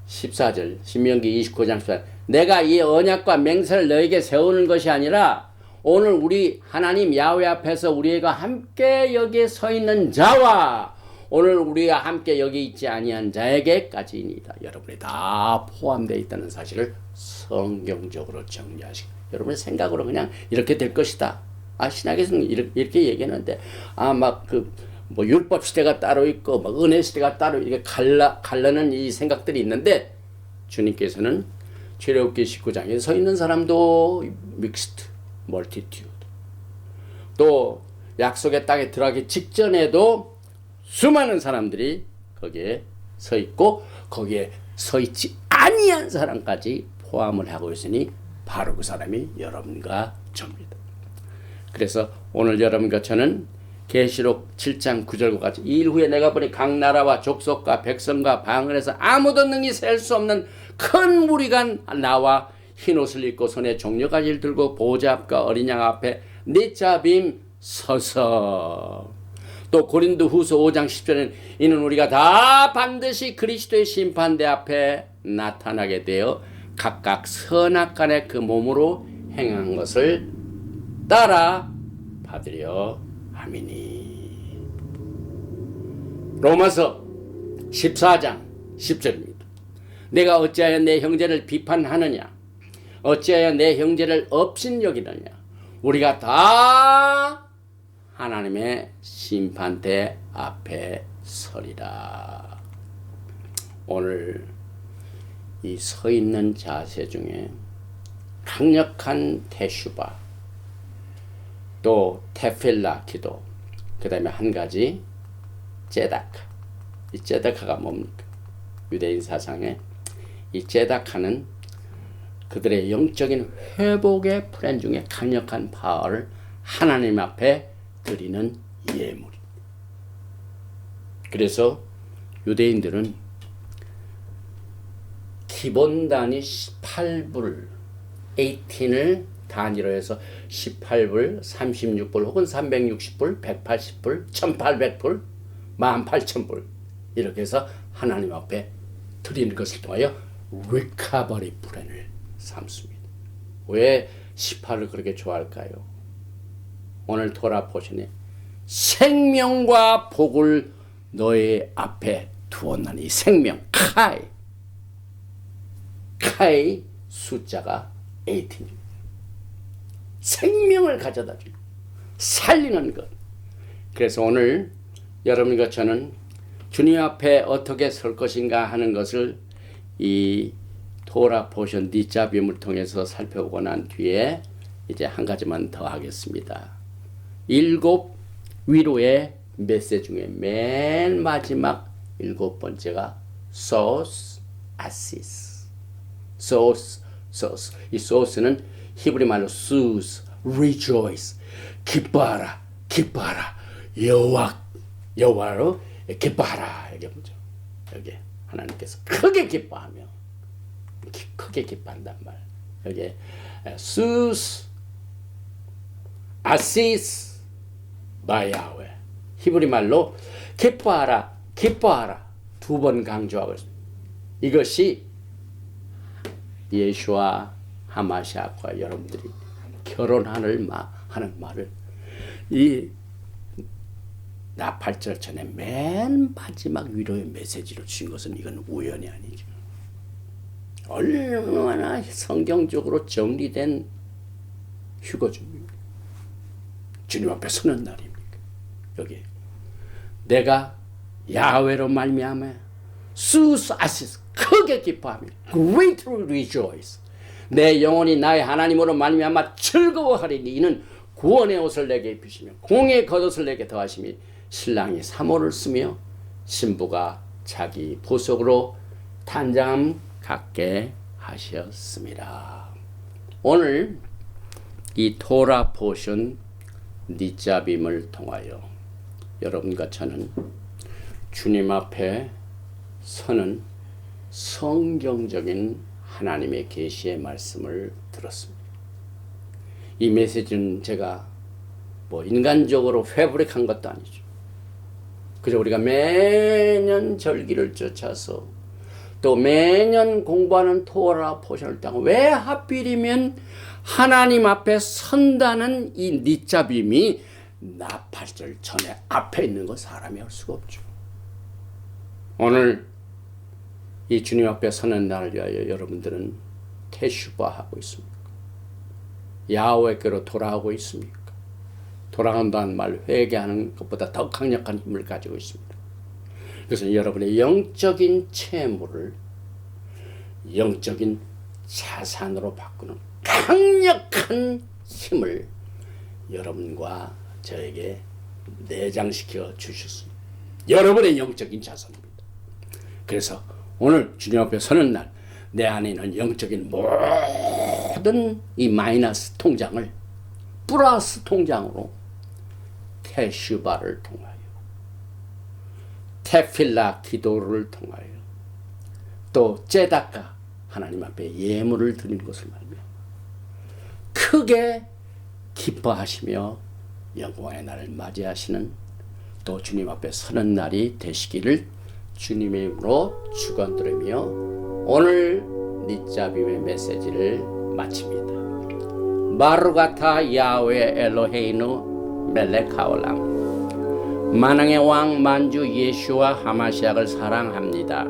14절 신명기 29장 14절 내가 이 언약과 맹세를 너에게 세우는 것이 아니라 오늘 우리 하나님 야훼 앞에서 우리가 함께 여기에 서 있는 자와 오늘 우리가 함께 여기 있지 아니한 자에게까지입니다. 여러분이 다 포함되어 있다는 사실을 성경적으로 정리하시고 여러분의 생각으로 그냥 이렇게 될 것이다. 신약에서는 이렇게 얘기하는데 막 뭐 율법 시대가 따로 있고 막 은혜 시대가 따로 이렇게 갈라는 이 생각들이 있는데 주님께서는 출애굽기 19장에 서 있는 사람도 믹스트, 멀티튜드. 또 약속의 땅에 들어가기 직전에도 수많은 사람들이 거기에 서 있고 거기에 서 있지 아니한 사람까지 포함을 하고 있으니 바로 그 사람이 여러분과 저입니다. 그래서 오늘 여러분과 저는 계시록 7장 9절과 같이 이 일 후에 내가 보니 각 나라와 족속과 백성과 방언에서 아무도 능히 셀 수 없는 큰 무리가 나와 흰옷을 입고 손에 종려가지를 들고 보좌 앞과 어린 양 앞에 닛자빔 서서 또 고린도 후서 5장 10절에는 이는 우리가 다 반드시 그리스도의 심판대 앞에 나타나게 되어 각각 선악간의 그 몸으로 행한 것을 따라 받으려 함이니. 로마서 14장 10절입니다. 내가 어찌하여 내 형제를 비판하느냐 어찌하여 내 형제를 업신여기느냐 우리가 다 하나님의 심판대 앞에 서리라. 오늘 이 서 있는 자세 중에 강력한 테슈바 또 테필라 기도 그 다음에 한 가지 제다카. 이 제다카가 뭡니까? 유대인 사상에 이 제다카는 그들의 영적인 회복의 플랜 중에 강력한 파워를 하나님 앞에 드리는 예물입니다. 그래서 유대인들은 기본단위 18불 18을 단위로 해서 18불, 36불 혹은 360불, 180불, 1800불, 18,000불 이렇게 해서 하나님 앞에 드리는 것을 통하여 리커버리 플랜을 삼습니다. 왜 18을 그렇게 좋아할까요? 오늘 토라 포션에 생명과 복을 너의 앞에 두었나니 생명 카이 숫자가 18입니다. 생명을 가져다 주고 살리는 것. 그래서 오늘 여러분과 저는 주님 앞에 어떻게 설 것인가 하는 것을 이 토라 포션 닛자빔을 통해서 살펴보고 난 뒤에 이제 한 가지만 더 하겠습니다. 7 위로의 메시지 중에 맨 마지막 7번째가 소스 아시스. 소스. 이 소스는 히브리 말로 수스, rejoice, 기뻐하라, 여호와로 기뻐하라. 여기 보죠. 여기 하나님께서 크게 기뻐하며 크게 기뻐한단 말. 여기 수스, 아시스, 바야흐웨. 히브리 말로 기뻐하라 두 번 강조하고 있습니다. 이것이 예수와 하마시아과 여러분들이 결혼하는 하는 말을 이 나팔절 전에 맨 마지막 위로의 메시지로 주신 것은 이건 우연이 아니죠. 얼마나 성경적으로 정리된 휴거중입니까? 주님 앞에 서는 날입니까? 여기 내가 야훼로 말미암아 수스 아시스 크게 기뻐하며 greatly rejoice 내 영혼이 나의 하나님으로 말미암아 즐거워하리니 이는 구원의 옷을 내게 입히시며 공의 겉옷을 내게 더하시니 신랑이 사모를 쓰며 신부가 자기 보석으로 단장함 갖게 하셨습니다. 오늘 이 토라 포션 닛자빔을 통하여 여러분과 저는 주님 앞에 서는 성경적인 하나님의 계시의 말씀을 들었습니다. 이 메시지는 제가 인간적으로 회브릭한 것도 아니죠. 그저 우리가 매년 절기를 쫓아서 또 매년 공부하는 토라 포션을 따고 왜 하필이면 하나님 앞에 선다는 이 니잡임이 나팔절 전에 앞에 있는 거 사람이 할 수가 없죠. 오늘 이 주님 앞에 서는 날을 위하여 여러분들은 테슈바하고 있습니까? 야훼께로 돌아오고 있습니까? 돌아간다는 말, 회개하는 것보다 더 강력한 힘을 가지고 있습니다. 그래서 여러분의 영적인 채무를 영적인 자산으로 바꾸는 강력한 힘을 여러분과 저에게 내장시켜 주셨습니다. 여러분의 영적인 자산입니다. 그래서 오늘 주님 앞에 서는 날 내 안에 있는 영적인 모든 이 마이너스 통장을 플러스 통장으로 테슈바를 통하여 테필라 기도를 통하여 또 제다카 하나님 앞에 예물을 드리는 것을 말며 크게 기뻐하시며 영광의 날을 맞이하시는 또 주님 앞에 서는 날이 되시기를 주님의 이름으로 축원드리며 오늘 니잡임의 메시지를 마칩니다. 바루가타 야훼 엘로헤이누 멜렉하올람. 만왕의 왕 만주 예수와 하마시약을 사랑합니다.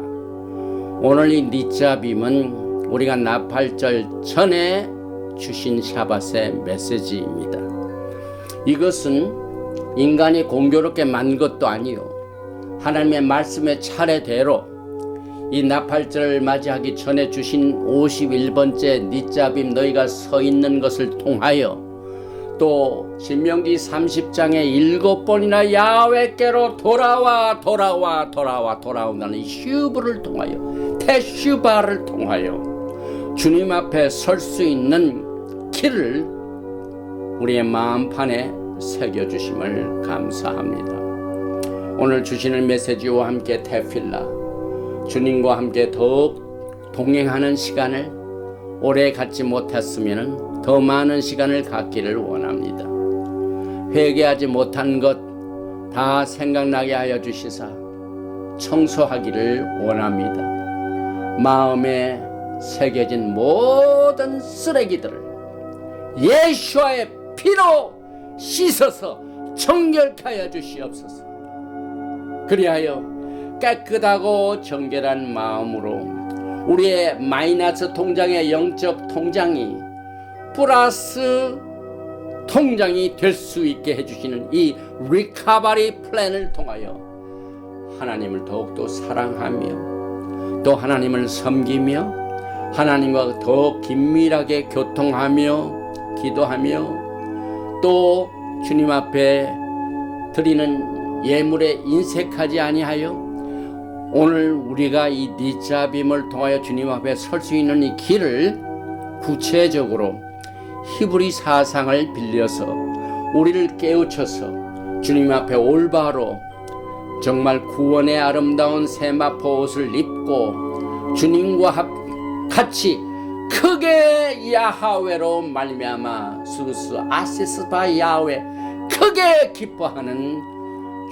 오늘 이 니잡임은 우리가 나팔절 전에 주신 샤밧의 메시지입니다. 이것은 인간이 공교롭게 만든 것도 아니요, 하나님의 말씀의 차례대로 이 나팔절을 맞이하기 전에 주신 51번째 니잡임 너희가 서 있는 것을 통하여 또 신명기 30장에 7번이나 야훼께로 돌아온다는 슈브를 통하여 테슈바를 통하여 주님 앞에 설 수 있는 길을 우리의 마음판에 새겨주심을 감사합니다. 오늘 주시는 메시지와 함께 테필라 주님과 함께 더욱 동행하는 시간을 오래 갖지 못했으면 더 많은 시간을 갖기를 원합니다. 회개하지 못한 것 다 생각나게 하여 주시사 청소하기를 원합니다. 마음에 새겨진 모든 쓰레기들을 예수와의 피로 씻어서 정결케 하여 주시옵소서. 그리하여 깨끗하고 정결한 마음으로 우리의 마이너스 통장의 영적 통장이 플러스 통장이 될 수 있게 해주시는 이 리커버리 플랜을 통하여 하나님을 더욱더 사랑하며 또 하나님을 섬기며 하나님과 더 긴밀하게 교통하며 기도하며 또 주님 앞에 드리는 예물에 인색하지 아니하여 오늘 우리가 이 니잡임을 통하여 주님 앞에 설 수 있는 이 길을 구체적으로 히브리 사상을 빌려서 우리를 깨우쳐서 주님 앞에 올바로 정말 구원의 아름다운 세마포 옷을 입고 주님과 같이 크게 야하웨로 말미암아 수스 아시스바 야훼 크게 기뻐하는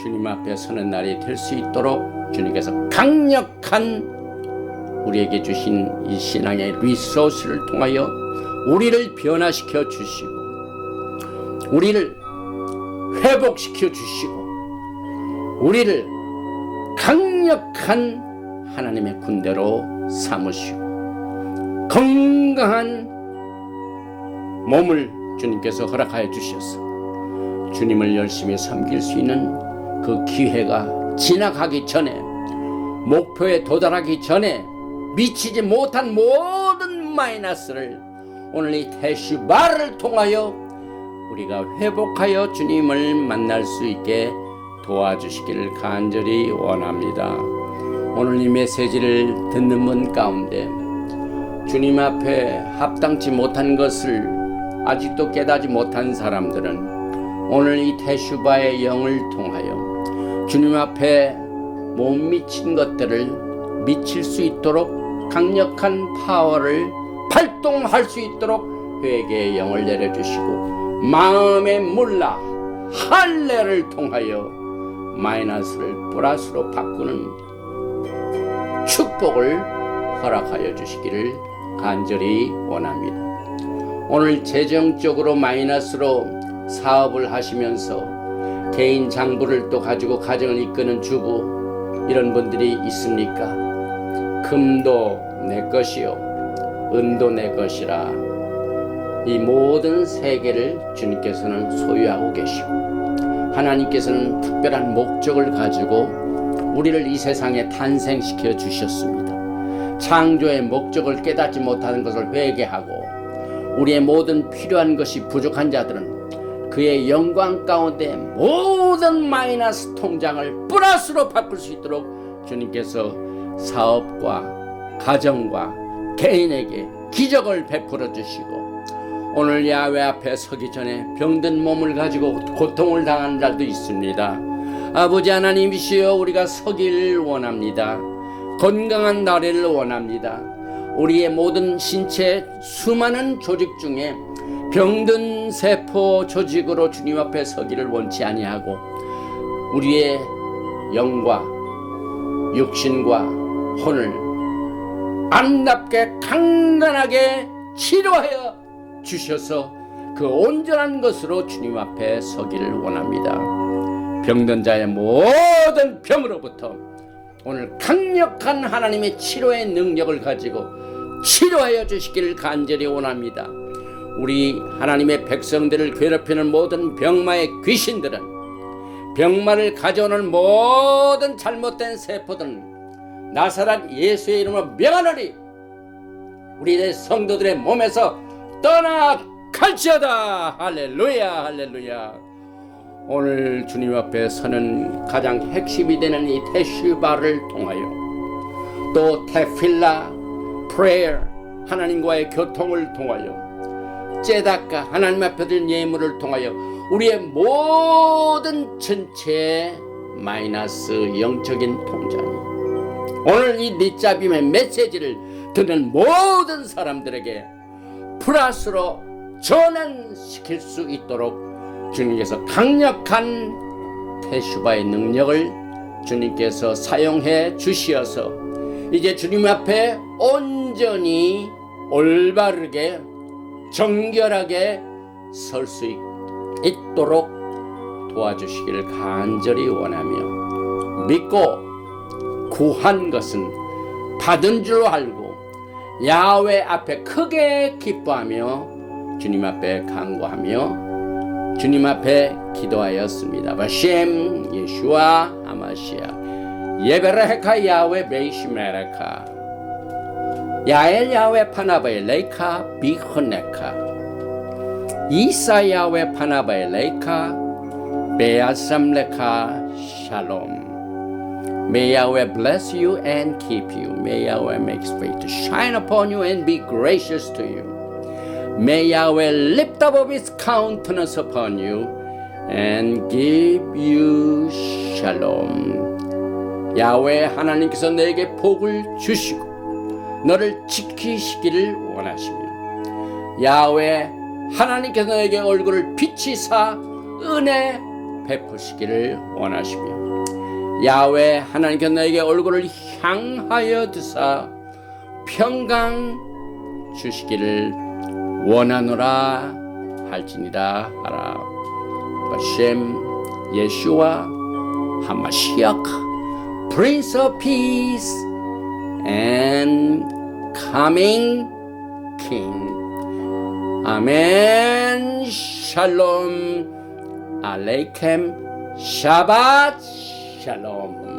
주님 앞에 서는 날이 될 수 있도록 주님께서 강력한 우리에게 주신 이 신앙의 리소스를 통하여 우리를 변화시켜 주시고 우리를 회복시켜 주시고 우리를 강력한 하나님의 군대로 삼으시고 건강한 몸을 주님께서 허락하여 주셔서 주님을 열심히 섬길 수 있는 그 기회가 지나가기 전에 목표에 도달하기 전에 미치지 못한 모든 마이너스를 오늘 이 테슈바를 통하여 우리가 회복하여 주님을 만날 수 있게 도와주시기를 간절히 원합니다. 오늘 이 메시지를 듣는 분 가운데 주님 앞에 합당치 못한 것을 아직도 깨닫지 못한 사람들은 오늘 이 테슈바의 영을 통하여 주님 앞에 못 미친 것들을 미칠 수 있도록 강력한 파워를 발동할 수 있도록 회개의 영을 내려주시고 마음의 물라 할례를 통하여 마이너스를 플러스로 바꾸는 축복을 허락하여 주시기를 간절히 원합니다. 오늘 재정적으로 마이너스로 사업을 하시면서 개인 장부를 또 가지고 가정을 이끄는 주부 이런 분들이 있습니까? 금도 내 것이요 은도 내 것이라. 이 모든 세계를 주님께서는 소유하고 계시고 하나님께서는 특별한 목적을 가지고 우리를 이 세상에 탄생시켜 주셨습니다. 창조의 목적을 깨닫지 못하는 것을 회개하고 우리의 모든 필요한 것이 부족한 자들은 그의 영광 가운데 모든 마이너스 통장을 플러스로 바꿀 수 있도록 주님께서 사업과 가정과 개인에게 기적을 베풀어 주시고 오늘 야훼 앞에 서기 전에 병든 몸을 가지고 고통을 당하는 자도 있습니다. 아버지 하나님이시여, 우리가 서기를 원합니다. 건강한 나래를 원합니다. 우리의 모든 신체 수많은 조직 중에 병든 세포 조직으로 주님 앞에 서기를 원치 아니하고 우리의 영과 육신과 혼을 아름답게 강건하게 치료하여 주셔서 그 온전한 것으로 주님 앞에 서기를 원합니다. 병든 자의 모든 병으로부터 오늘 강력한 하나님의 치료의 능력을 가지고 치료하여 주시기를 간절히 원합니다. 우리 하나님의 백성들을 괴롭히는 모든 병마의 귀신들은, 병마를 가져오는 모든 잘못된 세포들은 나사렛 예수의 이름으로 명하노니 우리의 성도들의 몸에서 떠나갈지어다. 할렐루야, 할렐루야. 오늘 주님 앞에 서는 가장 핵심이 되는 이 테슈바를 통하여 또 테필라, 프레이어, 하나님과의 교통을 통하여 째다까 하나님 앞에 드린 예물을 통하여 우리의 모든 전체의 마이너스 영적인 통장이 오늘 이 밑잡임의 메시지를 듣는 모든 사람들에게 플러스로 전환시킬 수 있도록 주님께서 강력한 테슈바의 능력을 주님께서 사용해 주시어서 이제 주님 앞에 온전히 올바르게 정결하게 설 수 있도록 도와주시기를 간절히 원하며 믿고 구한 것은 받은 줄로 알고 야훼 앞에 크게 기뻐하며 주님 앞에 간구하며 주님 앞에 기도하였습니다. 바셈 예슈아 하마시아 예베레카 야훼 베이시메레카 야엘 야훼 파나바에 레이카 비호네카 이사 야훼 파나바에 레이카 베아삼레카 샬롬. May Yahweh bless you and keep you. May Yahweh make his face to shine upon you and be gracious to you. May Yahweh lift up his countenance upon you and give you shalom. 야훼 하나님께서 너에게 복을 주시고 너를 지키시기를 원하시며 야훼 하나님께서 너에게 얼굴을 비치사 은혜 베푸시기를 원하시며 야훼 하나님께서 너에게 얼굴을 향하여 드사 평강 주시기를 원하노라 할지니라 하라. 바셈 예슈아 하마시아카 Prince of Peace and Coming King. 아멘. 샬롬 알레이켐 샤밧 샬롬.